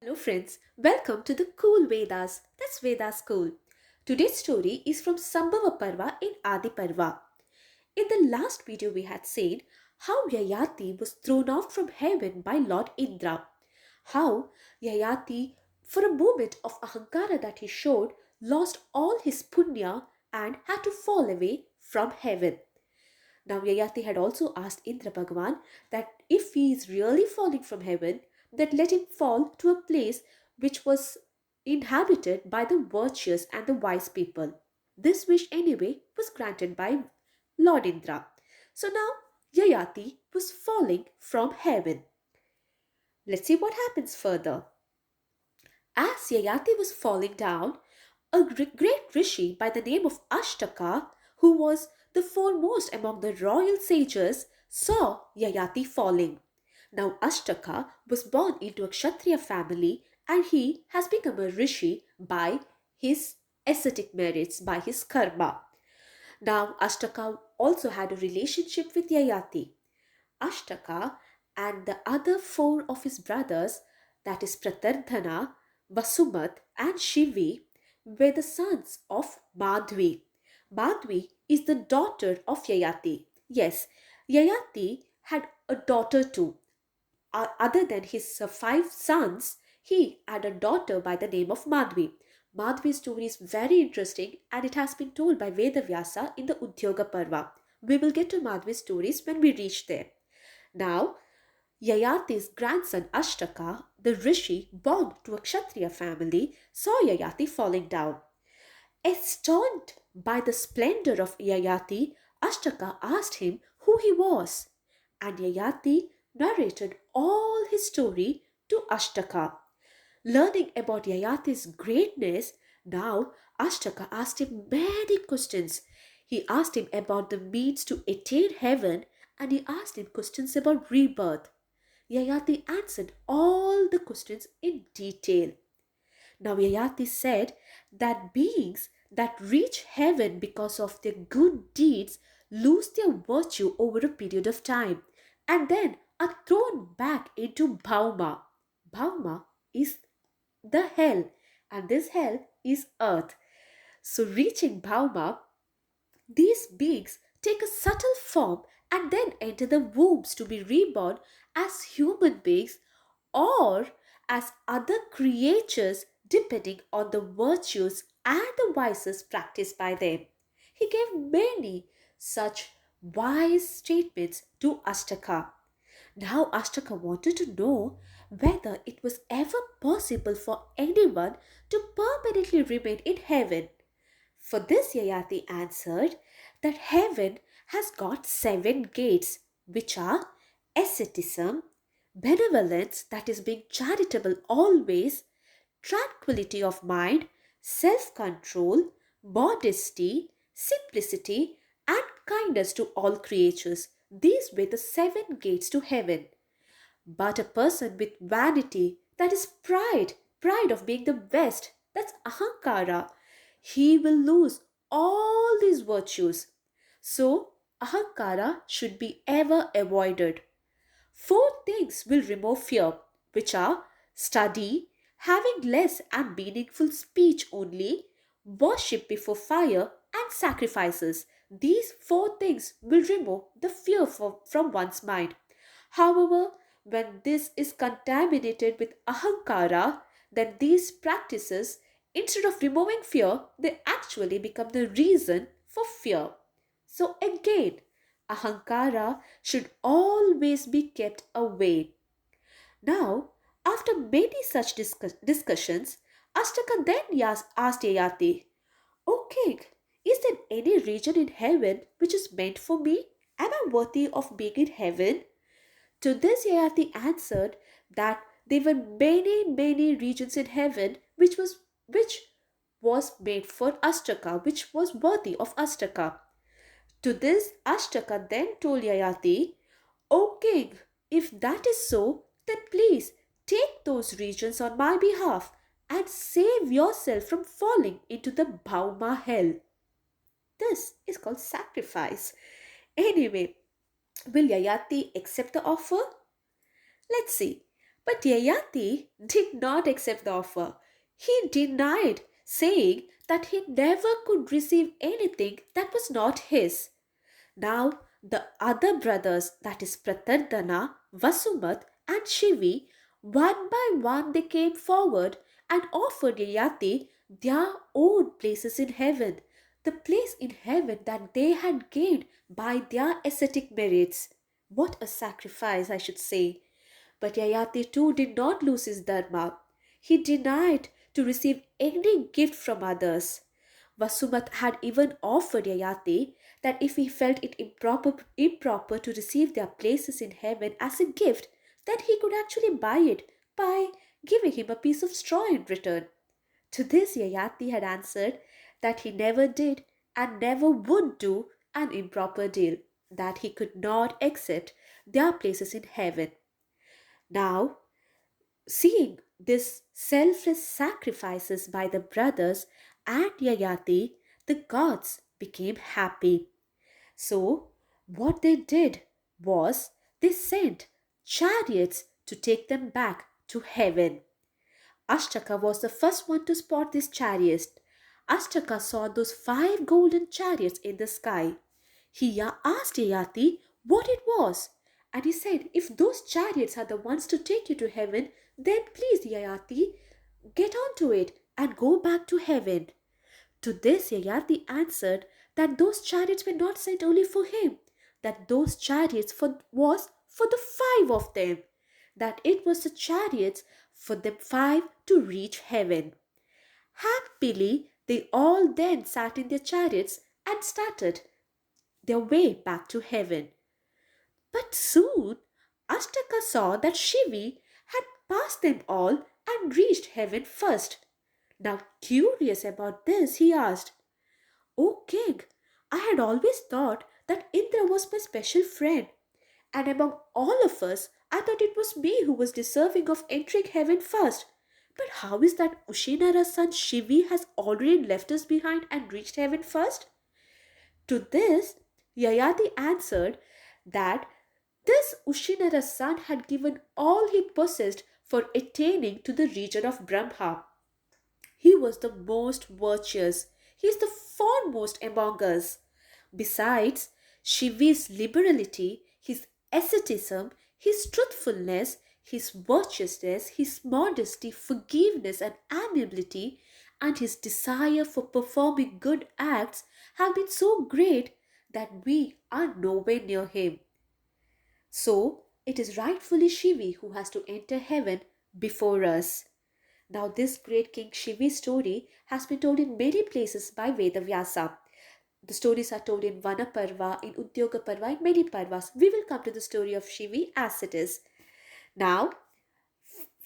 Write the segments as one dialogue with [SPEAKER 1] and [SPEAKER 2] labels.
[SPEAKER 1] Hello friends, welcome to the Cool Vedas. That's Vedas Cool. Today's story is from Sambhava Parva in Adi Parva. In the last video we had seen how Yayati was thrown out from heaven by Lord Indra. How Yayati, for a moment of ahankara that he showed, lost all his punya and had to fall away from heaven. Now Yayati had also asked Indra Bhagavan that if he is really falling from heaven, that let him fall to a place which was inhabited by the virtuous and the wise people. This wish anyway was granted by Lord Indra. So now Yayati was falling from heaven. Let's see what happens further. As Yayati was falling down, a great rishi by the name of Ashtaka, who was the foremost among the royal sages, saw Yayati falling. Now Ashtaka was born into a Kshatriya family and he has become a rishi by his ascetic merits, by his karma. Now Ashtaka also had a relationship with Yayati. Ashtaka and the other four of his brothers, that is Pratardhana, Vasumat and Shivi, were the sons of Madhvi. Madhvi is the daughter of Yayati. Yes, Yayati had a daughter too. Other than his five sons, he had a daughter by the name of Madhvi. Madhvi's story is very interesting and it has been told by Vedavyasa in the Udyoga Parva. We will get to Madhvi's stories when we reach there. Now, Yayati's grandson Ashtaka, the rishi born to a Kshatriya family, saw Yayati falling down. Astounded by the splendor of Yayati, Ashtaka asked him who he was, and Yayati narrated all his story to Ashtaka. Learning about Yayati's greatness, now Ashtaka asked him many questions. He asked him about the means to attain heaven and he asked him questions about rebirth. Yayati answered all the questions in detail. Now Yayati said that beings that reach heaven because of their good deeds lose their virtue over a period of time and then are thrown back into Bhauma. Bhauma is the hell and this hell is earth. So reaching Bhauma, these beings take a subtle form and then enter the wombs to be reborn as human beings or as other creatures depending on the virtues and the vices practiced by them. He gave many such wise statements to Ashtaka. Now Ashtaka wanted to know whether it was ever possible for anyone to permanently remain in heaven. For this, Yayati answered that heaven has got seven gates, which are asceticism, benevolence, that is being charitable always, tranquility of mind, self control, modesty, simplicity, and kindness to all creatures. These were the seven gates to heaven. But a person with vanity, that is pride of being the best, that's ahankara, he will lose all these virtues. So, ahankara should be ever avoided. Four things will remove fear, which are study, having less and meaningful speech only, worship before fire, and sacrifices. These four things will remove the fear from one's mind. However, when this is contaminated with ahankara, then these practices, instead of removing fear, they actually become the reason for fear. So again, ahankara should always be kept away. Now, after many such discussions, Ashtaka then asked Yayati, "O king, is there any region in heaven which is meant for me? Am I worthy of being in heaven?" To this Yayati answered that there were many regions in heaven which was made for Ashtaka, which was worthy of Ashtaka. To this Ashtaka then told Yayati, "O king, if that is so, then please take those regions on my behalf and save yourself from falling into the Bhauma hell." This is called sacrifice. Anyway, will Yayati accept the offer? Let's see. But Yayati did not accept the offer. He denied, saying that he never could receive anything that was not his. Now, the other brothers, that is Pratardhana, Vasumat, and Shivi, one by one they came forward and offered Yayati their own places in heaven, the place in heaven that they had gained by their ascetic merits. What a sacrifice, I should say. But Yayati too did not lose his dharma. He denied to receive any gift from others. Vasumat had even offered Yayati that if he felt it improper to receive their places in heaven as a gift, then he could actually buy it by giving him a piece of straw in return. To this, Yayati had answered that he never did and never would do an improper deal, that he could not accept their places in heaven. Now, seeing this selfless sacrifices by the brothers and Yayati, the gods became happy. So, what they did was they sent chariots to take them back to heaven. Ashtaka was the first one to spot these chariots. Ashtaka saw those five golden chariots in the sky. He asked Yayati what it was, and he said, if those chariots are the ones to take you to heaven, then please, Yayati, get onto it and go back to heaven. To this, Yayati answered that those chariots were not sent only for him, that those chariots was for the five of them, that it was the chariots for the five to reach heaven. Happily, they all then sat in their chariots and started their way back to heaven. But soon, Ashtaka saw that Shivi had passed them all and reached heaven first. Now, curious about this, he asked, O king, I had always thought that Indra was my special friend, and among all of us, I thought it was me who was deserving of entering heaven first. But how is that Ushinara's son Shivi has already left us behind and reached heaven first? To this, Yayati answered that this Ushinara's son had given all he possessed for attaining to the region of Brahma. He was the most virtuous. He is the foremost among us. Besides, Shivi's liberality, his asceticism, his truthfulness, his virtuousness, his modesty, forgiveness, and amiability, and his desire for performing good acts have been so great that we are nowhere near him. So, it is rightfully Shivi who has to enter heaven before us. Now, this great King Shivi story has been told in many places by Vedavyasa. The stories are told in Vana Parva, in Udyoga Parva, in many Parvas. We will come to the story of Shivi as it is. Now,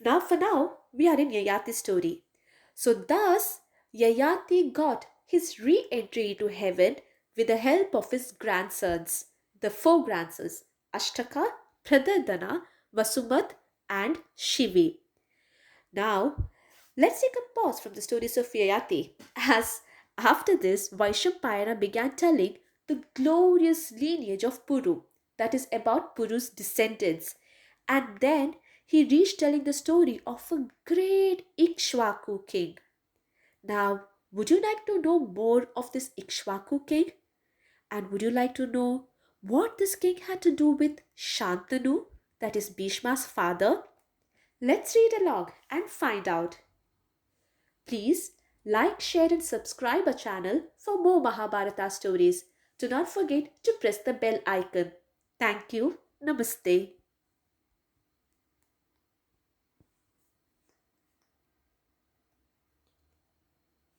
[SPEAKER 1] for now, we are in Yayati's story. So, thus, Yayati got his re-entry to heaven with the help of his grandsons, the four grandsons, Ashtaka, Pratardhana, Vasumat, and Shivi. Now, let's take a pause from the stories of Yayati, as after this, Vaishampayana began telling the glorious lineage of Puru, that is about Puru's descendants, and then he reached telling the story of a great Ikshvaku king. Now, would you like to know more of this Ikshvaku king? And would you like to know what this king had to do with Shantanu, that is Bhishma's father? Let's read along and find out. Please like, share and subscribe our channel for more Mahabharata stories. Do not forget to press the bell icon. Thank you. Namaste.